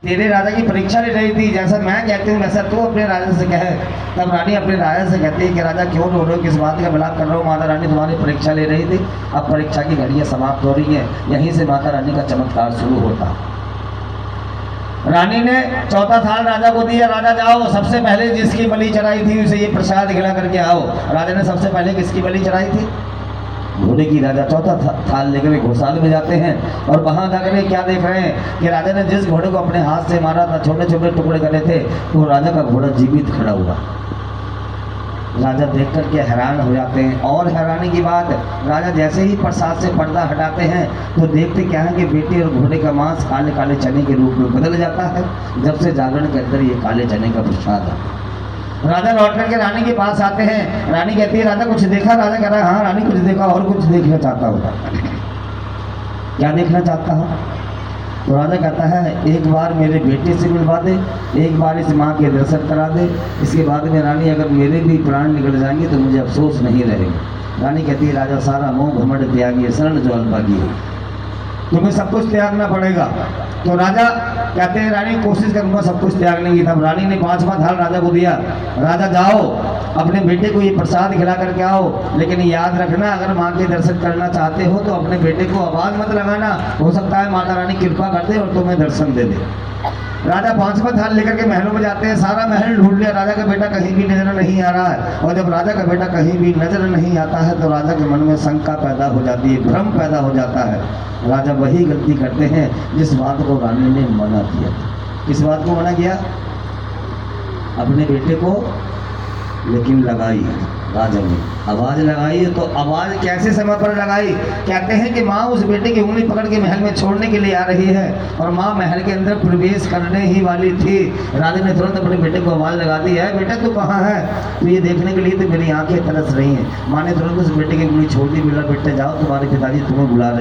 तेरे राजा की परीक्षा ले रही थी, जैसा मैं कहती हूँ वैसा तू अपने राजा से कहे। तब रानी अपने राजा से कहती है कि राजा क्यों रो रहे हो, किस बात का विलाप कर रहे हो। माता रानी तुम्हारी परीक्षा ले रही थी, अब परीक्षा की घड़ियाँ समाप्त हो रही हैं। यहीं से माता रानी का चमत्कार शुरू होता। रानी ने चौथा थाल राजा को दिया, राजा जाओ सबसे पहले जिसकी बलि चढ़ाई थी उसे ये प्रसाद खिला करके आओ। राजा ने सबसे पहले किसकी बलि चढ़ाई थी? घोड़े की। राजा चौथा थाल लेकर घोड़साल में जाते हैं और वहां जाकर के क्या देख रहे हैं कि राजा ने जिस घोड़े को अपने हाथ से मारा था, छोटे छोटे टुकड़े करे थे, वो राजा का घोड़ा जीवित खड़ा हुआ। राजा देख करके हैरान हो जाते हैं। और हैरानी की बात, राजा जैसे ही प्रसाद से पर्दा हटाते हैं तो देखते क्या है कि बेटे और घोड़े का मांस काले काले चने के रूप में बदल जाता है। जब से जागरण के अंदर ये काले चने का प्रसाद है। राजा लौट करके रानी के पास आते हैं। रानी कहती है राजा कुछ देखा? राजा कह रहा है हाँ रानी कुछ देखा, और कुछ देखना चाहता होगा। क्या देखना चाहता हूँ? तो राजा कहता है एक बार मेरे बेटे से मिलवा दे, एक बार इस माँ के दर्शन करा दे, इसके बाद में रानी अगर मेरे भी प्राण निकल जाएंगे तो मुझे अफसोस नहीं रहेगा। रानी कहती है राजा सारा मोह घमंड त्यागी, शरण जो अल्पागी है, तुम्हें सब कुछ त्यागना पड़ेगा। तो राजा कहते हैं रानी कोशिश करूंगा सब कुछ त्यागने की। तब रानी ने 5वां थाल राजा को दिया, राजा जाओ अपने बेटे को ये प्रसाद खिला करके आओ, लेकिन याद रखना अगर माँ के दर्शन करना चाहते हो तो अपने बेटे को आवाज मत लगाना, हो सकता है माता रानी कृपा कर दे और तुम्हें दर्शन दे दे। राजा 5वां थाल लेकर के महलों में जाते हैं। सारा महल ढूंढ लिया, राजा का बेटा कहीं भी नजर नहीं आ रहा है। और जब राजा का बेटा कहीं भी नजर नहीं आता है तो राजा के मन में शंका पैदा हो जाती है, भ्रम पैदा हो जाता है। राजा वही गलती करते हैं जिस बात को रानी ने मना किया। किस बात को मना किया? अपने बेटे को। लेकिन लगाई राजा ने आवाज लगाई, तो आवाज कैसे समय पर लगाई? कहते हैं कि माँ उस बेटे की उंगली पकड़ के महल में छोड़ने के लिए आ रही है और माँ महल के अंदर प्रवेश करने ही वाली थी। राजा ने तुरंत अपने बेटे को आवाज लगा दी, है बेटा तू कहाँ है? तो ये देखने के लिए तो मेरी आंखें तरस रही हैं। माँ ने तुरंत उस बेटे की उंगली छोड़ दी, बोला बेटे जाओ तुम्हारे पिताजी तुम्हें बुला रहे।